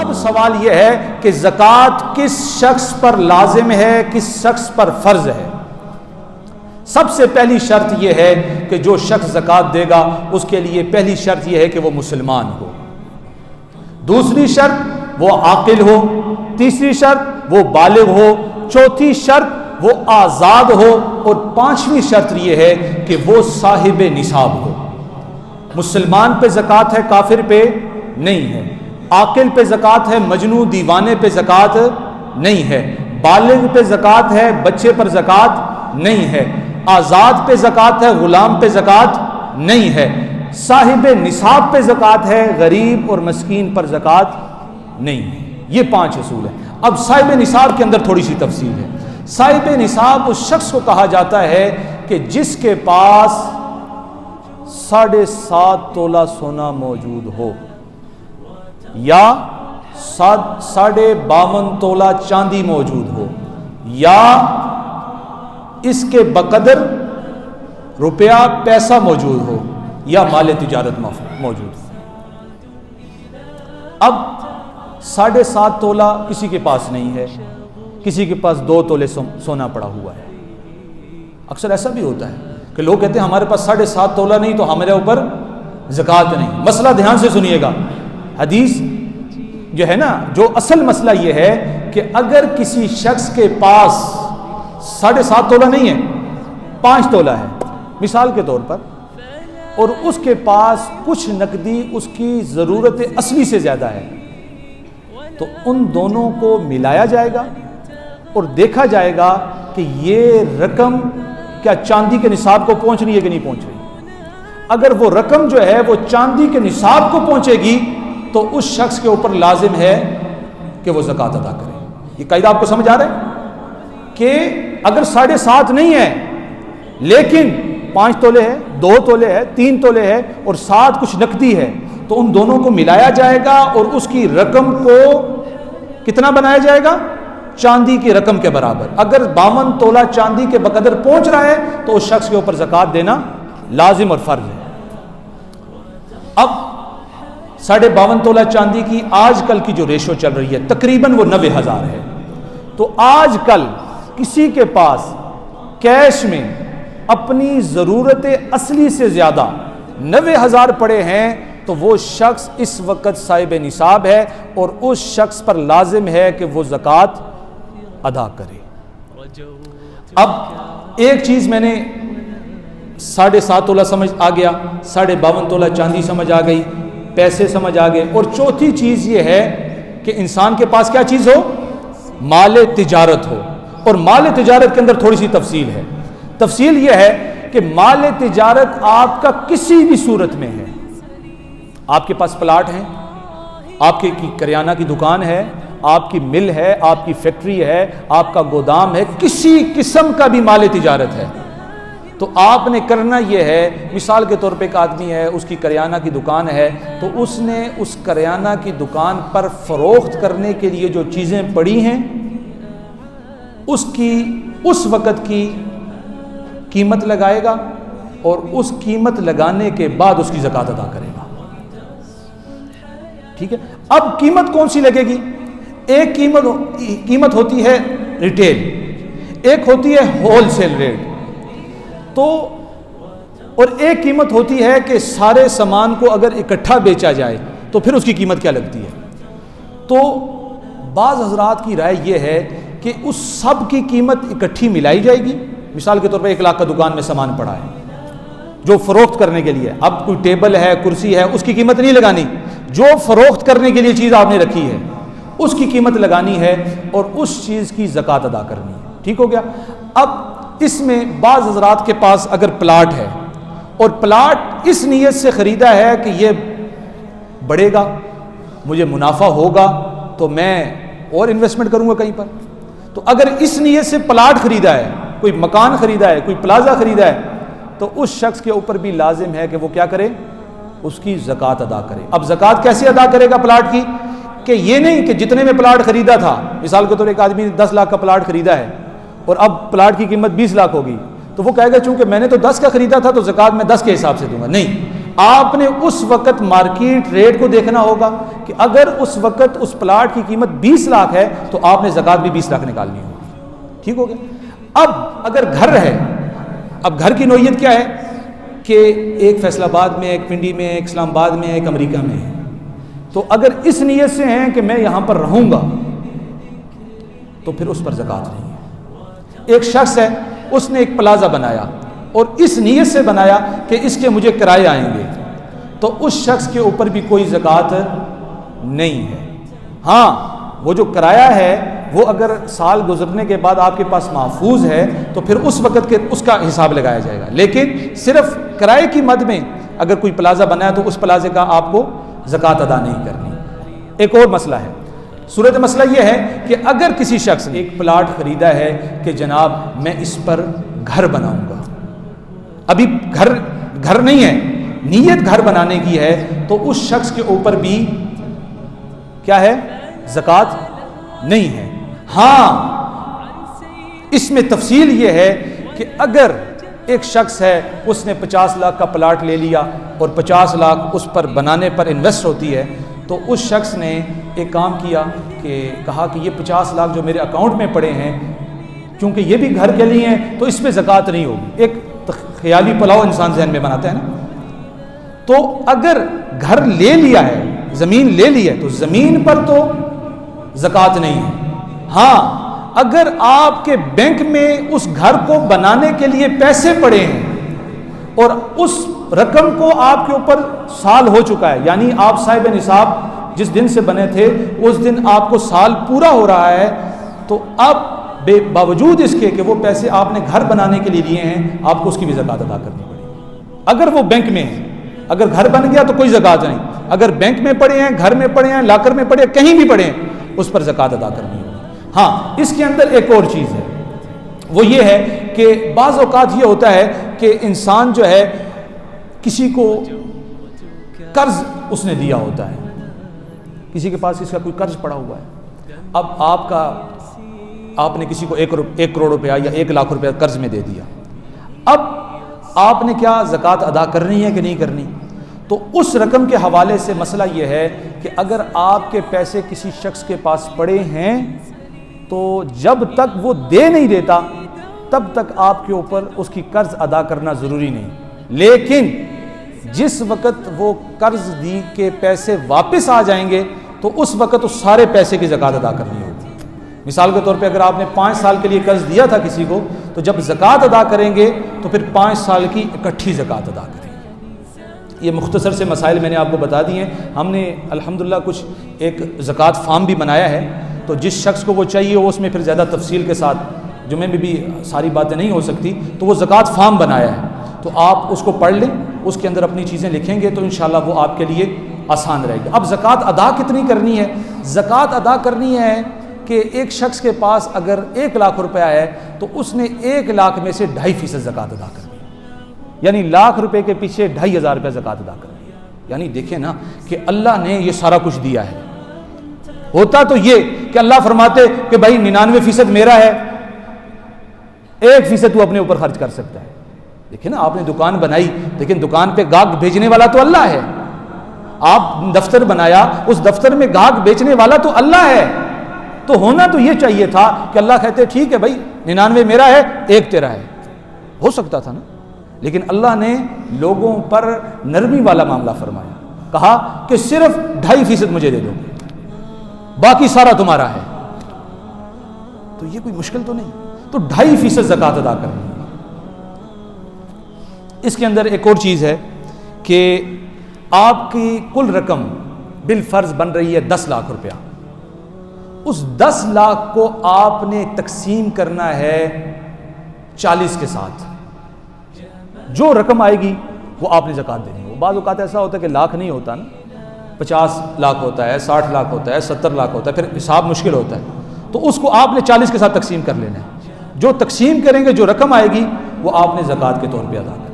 اب سوال یہ ہے کہ زکوٰۃ کس شخص پر لازم ہے، کس شخص پر فرض ہے؟ سب سے پہلی شرط یہ ہے کہ جو شخص زکوٰۃ دے گا اس کے لیے پہلی شرط یہ ہے کہ وہ مسلمان ہو، دوسری شرط وہ عاقل ہو، تیسری شرط وہ بالغ ہو، چوتھی شرط وہ آزاد ہو، اور پانچویں شرط یہ ہے کہ وہ صاحب نصاب ہو۔ مسلمان پہ زکوٰۃ ہے، کافر پہ نہیں ہے، عاقل پہ زکوٰۃ ہے، مجنوں دیوانے پہ زکوٰۃ نہیں ہے، بالغ پہ زکوٰۃ ہے، بچے پر زکوٰۃ نہیں ہے، آزاد پہ زکوٰۃ ہے، غلام پہ زکوٰۃ نہیں ہے، صاحب نصاب پہ زکوٰۃ ہے، غریب اور مسکین پر زکوٰۃ نہیں ہے۔ یہ 5 اصول ہیں۔ اب صاحب نصاب کے اندر تھوڑی سی تفصیل ہے۔ صاحب نصاب اس شخص کو کہا جاتا ہے کہ جس کے پاس 7.5 تولہ سونا موجود ہو یا 52.5 تولہ چاندی موجود ہو یا اس کے بقدر روپیہ پیسہ موجود ہو یا مال تجارت موجود ہو۔ اب 7.5 تولہ کسی کے پاس نہیں ہے، کسی کے پاس 2 تولے سونا پڑا ہوا ہے۔ اکثر ایسا بھی ہوتا ہے کہ لوگ کہتے ہیں ہمارے پاس 7.5 تولہ نہیں تو ہمارے اوپر زکوٰۃ نہیں۔ مسئلہ دھیان سے سنیے گا، حدیث جو ہے نا، جو اصل مسئلہ یہ ہے کہ اگر کسی شخص کے پاس 7.5 تولہ نہیں ہے، 5 تولہ ہے مثال کے طور پر، اور اس کے پاس کچھ نقدی اس کی ضرورت اصلی سے زیادہ ہے، تو ان دونوں کو ملایا جائے گا اور دیکھا جائے گا کہ یہ رقم کیا چاندی کے نصاب کو پہنچ رہی ہے کہ نہیں پہنچ رہی۔ اگر وہ رقم جو ہے وہ چاندی کے نصاب کو پہنچے گی تو اس شخص کے اوپر لازم ہے کہ وہ زکوٰۃ ادا کرے۔ یہ قاعدہ آپ کو سمجھ آ رہا ہے کہ اگر 7.5 نہیں ہے لیکن 5 تولے ہے، 2 تولے ہے، 3 تولے ہے اور 7 کچھ نقدی ہے، تو ان دونوں کو ملایا جائے گا اور اس کی رقم کو کتنا بنایا جائے گا؟ چاندی کی رقم کے برابر۔ اگر 52 تولہ چاندی کے بقدر پہنچ رہا ہے تو اس شخص کے اوپر زکوٰۃ دینا لازم اور فرض ہے۔ اب 52.5 تولہ چاندی کی آج کل کی جو ریشو چل رہی ہے تقریباً وہ 90,000 ہے، تو آج کل کسی کے پاس کیش میں اپنی ضرورت اصلی سے زیادہ 90,000 پڑے ہیں تو وہ شخص اس وقت صاحب نصاب ہے اور اس شخص پر لازم ہے کہ وہ زکوٰۃ ادا کرے۔ اب ایک چیز میں نے 7.5 تولہ سمجھ آ گیا، 52.5 تولہ چاندی سمجھ آ گئی، پیسے سمجھ آ گئے، اور چوتھی چیز یہ ہے کہ انسان کے پاس کیا چیز ہو؟ مال تجارت ہو۔ اور مال تجارت کے اندر تھوڑی سی تفصیل ہے۔ تفصیل یہ ہے کہ مال تجارت آپ کا کسی بھی صورت میں ہے، آپ کے پاس پلاٹ ہیں، آپ کی کریانہ کی دکان ہے، آپ کی مل ہے، آپ کی فیکٹری ہے، آپ کا گودام ہے، کسی قسم کا بھی مال تجارت ہے، تو آپ نے کرنا یہ ہے، مثال کے طور پہ ایک آدمی ہے، اس کی کریانہ کی دکان ہے، تو اس نے اس کریانہ کی دکان پر فروخت کرنے کے لیے جو چیزیں پڑی ہیں اس کی اس وقت کی قیمت لگائے گا اور اس قیمت لگانے کے بعد اس کی زکوٰۃ ادا کرے گا۔ ٹھیک ہے؟ اب قیمت کون سی لگے گی؟ ایک قیمت ہوتی ہے ریٹیل، ایک ہوتی ہے ہول سیل ریٹ، تو اور ایک قیمت ہوتی ہے کہ سارے سامان کو اگر اکٹھا بیچا جائے تو پھر اس کی قیمت کیا لگتی ہے۔ تو بعض حضرات کی رائے یہ ہے کہ اس سب کی قیمت اکٹھی ملائی جائے گی۔ مثال کے طور پر 1 لاکھ کا دکان میں سامان پڑا ہے جو فروخت کرنے کے لیے، اب کوئی ٹیبل ہے، کرسی ہے، اس کی قیمت نہیں لگانی، جو فروخت کرنے کے لیے چیز آپ نے رکھی ہے اس کی قیمت لگانی ہے اور اس چیز کی زکوٰۃ ادا کرنی ہے۔ ٹھیک ہو گیا؟ اب اس میں بعض حضرات کے پاس اگر پلاٹ ہے اور پلاٹ اس نیت سے خریدا ہے کہ یہ بڑھے گا، مجھے منافع ہوگا تو میں اور انویسٹمنٹ کروں گا کہیں پر، تو اگر اس نیت سے پلاٹ خریدا ہے، کوئی مکان خریدا ہے، کوئی پلازا خریدا ہے، تو اس شخص کے اوپر بھی لازم ہے کہ وہ کیا کرے؟ اس کی زکوٰۃ ادا کرے۔ اب زکوٰۃ کیسے ادا کرے گا پلاٹ کی؟ کہ یہ نہیں کہ جتنے میں پلاٹ خریدا تھا، مثال کے طور ایک آدمی نے 10 لاکھ کا پلاٹ خریدا ہے اور اب پلاٹ کی قیمت 20 لاکھ ہوگی، تو وہ کہے گا چونکہ میں نے تو 10 کا خریدا تھا تو زکوٰۃ میں 10 کے حساب سے دوں گا۔ نہیں، آپ نے اس وقت مارکیٹ ریٹ کو دیکھنا ہوگا کہ اگر اس وقت اس پلاٹ کی قیمت 20 لاکھ ہے تو آپ نے زکوٰۃ بھی 20 لاکھ نکالنی ہوگی. ٹھیک ہو گیا. اب اگر گھر ہے، اب گھر کی نوعیت کیا ہے کہ ایک فیصل آباد میں، ایک پنڈی میں، ایک اسلام آباد میں، ایک امریکہ میں ہے. تو اگر اس نیت سے ہیں کہ میں یہاں پر رہوں گا تو پھر اس پر زکوٰۃ نہیں ہے. ایک شخص ہے، اس نے ایک پلازا بنایا اور اس نیت سے بنایا کہ اس کے مجھے کرائے آئیں گے، تو اس شخص کے اوپر بھی کوئی زکوٰۃ نہیں ہے. ہاں وہ جو کرایہ ہے وہ اگر سال گزرنے کے بعد آپ کے پاس محفوظ ہے تو پھر اس وقت کے اس کا حساب لگایا جائے گا. لیکن صرف کرائے کی مد میں اگر کوئی پلازا بنایا تو اس پلازے کا آپ کو زکوٰۃ ادا نہیں کرنی. ایک اور مسئلہ ہے، صورت مسئلہ یہ ہے کہ اگر کسی شخص نے ایک پلاٹ خریدا ہے کہ جناب میں اس پر گھر بناؤں گا، ابھی گھر نہیں ہے، نیت گھر بنانے کی ہے، تو اس شخص کے اوپر بھی کیا ہے؟ زکوٰۃ نہیں ہے. ہاں اس میں تفصیل یہ ہے کہ اگر ایک شخص ہے، اس نے 50 لاکھ کا پلاٹ لے لیا اور 50 لاکھ اس پر بنانے پر انویسٹ ہوتی ہے، تو اس شخص نے ایک کام کیا کہ کہا کہ یہ 50 لاکھ جو میرے اکاؤنٹ میں پڑے ہیں، کیونکہ یہ بھی گھر کے لیے ہیں تو اس پہ زکوٰۃ نہیں ہوگی. ایک خیالی پلاؤ انسان ذہن میں بناتا ہے نا. تو اگر گھر لے لیا ہے، زمین لے لی ہے، تو زمین پر تو زکوٰۃ نہیں ہے. ہاں اگر آپ کے بینک میں اس گھر کو بنانے کے لیے پیسے پڑے ہیں اور اس رقم کو آپ کے اوپر سال ہو چکا ہے، یعنی آپ صاحب نصاب جس دن سے بنے تھے اس دن آپ کو سال پورا ہو رہا ہے، تو اب باوجود اس کے کہ وہ پیسے آپ نے گھر بنانے کے لیے لیے ہیں، آپ کو اس کی بھی زکوٰۃ ادا کرنی پڑے گی. اگر وہ بینک میں ہے، اگر گھر بن گیا تو کوئی زکوٰۃ نہیں. اگر بینک میں پڑے ہیں، گھر میں پڑے ہیں، لاکر میں پڑے ہیں، کہیں بھی پڑے ہیں، اس پر زکوٰۃ ادا کرنی ہوگی. ہاں اس کے اندر ایک اور چیز ہے، وہ یہ ہے کہ بعض اوقات یہ ہوتا ہے کہ انسان جو ہے کسی کو قرض اس نے دیا ہوتا ہے، کسی کے پاس اس کا کوئی قرض پڑا ہوا ہے. اب آپ نے کسی کو 1 کروڑ روپیہ یا 1 لاکھ روپیہ قرض میں دے دیا. اب آپ نے کیا زکوٰۃ ادا کرنی ہے کہ نہیں کرنی؟ تو اس رقم کے حوالے سے مسئلہ یہ ہے کہ اگر آپ کے پیسے کسی شخص کے پاس پڑے ہیں تو جب تک وہ دے نہیں دیتا تب تک آپ کے اوپر اس کی قرض ادا کرنا ضروری نہیں. لیکن جس وقت وہ قرض دی کے پیسے واپس آ جائیں گے تو اس وقت اس سارے پیسے کی زکوٰۃ ادا کرنی ہوگی. مثال کے طور پہ اگر آپ نے 5 سال کے لیے قرض دیا تھا کسی کو، تو جب زکوٰۃ ادا کریں گے تو پھر 5 سال کی اکٹھی زکوٰۃ ادا کریں گے. یہ مختصر سے مسائل میں نے آپ کو بتا دیے ہیں. ہم نے الحمدللہ کچھ ایک زکوٰۃ فارم بھی بنایا ہے، تو جس شخص کو وہ چاہیے وہ اس میں پھر زیادہ تفصیل کے ساتھ، جمعے میں بھی ساری باتیں نہیں ہو سکتی، تو وہ زکوٰۃ فارم بنایا ہے، تو آپ اس کو پڑھ لیں، اس کے اندر اپنی چیزیں لکھیں گے تو انشاءاللہ وہ آپ کے لیے آسان رہے گی. اب زکوٰۃ ادا کتنی کرنی ہے؟ زکوٰۃ ادا کرنی ہے کہ ایک شخص کے پاس اگر 1 لاکھ روپیہ ہے تو اس نے 1 لاکھ میں سے 2.5% زکوٰۃ ادا کرنی ہے، یعنی لاکھ روپے کے پیچھے 2,500 روپے زکوٰۃ ادا کرنی ہے. یعنی دیکھیں نا کہ اللہ نے یہ سارا کچھ دیا ہے. ہوتا تو یہ کہ اللہ فرماتے کہ بھائی 99% میرا ہے، 1% تو اپنے اوپر خرچ کر سکتا ہے. دیکھیں نا، آپ نے دکان بنائی، لیکن دکان پہ گاہک بھیجنے والا تو اللہ ہے. آپ دفتر بنایا، اس دفتر میں گاہک بیچنے والا تو اللہ ہے. تو ہونا تو یہ چاہیے تھا کہ اللہ کہتے ٹھیک ہے بھائی 99 میرا ہے، 1 تیرا ہے. ہو سکتا تھا نا، لیکن اللہ نے لوگوں پر نرمی والا معاملہ فرمایا، کہا کہ صرف 2.5% مجھے دے دو، باقی سارا تمہارا ہے. تو یہ کوئی مشکل تو نہیں. تو 2.5% زکوٰۃ ادا کرنی ہے. اس کے اندر ایک اور چیز ہے کہ آپ کی کل رقم بالفرض بن رہی ہے 10 لاکھ روپیہ. اس 10 لاکھ کو آپ نے تقسیم کرنا ہے 40 کے ساتھ. جو رقم آئے گی وہ آپ نے زکوٰۃ دینی ہے. بعض اوقات ایسا ہوتا ہے کہ لاکھ نہیں ہوتا نا، 50 لاکھ ہوتا ہے، 60 لاکھ ہوتا ہے، 70 لاکھ ہوتا ہے، پھر حساب مشکل ہوتا ہے. تو اس کو آپ نے 40 کے ساتھ تقسیم کر لینا ہے. جو تقسیم کریں گے، جو رقم آئے گی وہ آپ نے زکوٰۃ کے طور پہ ادا کرنا ہے.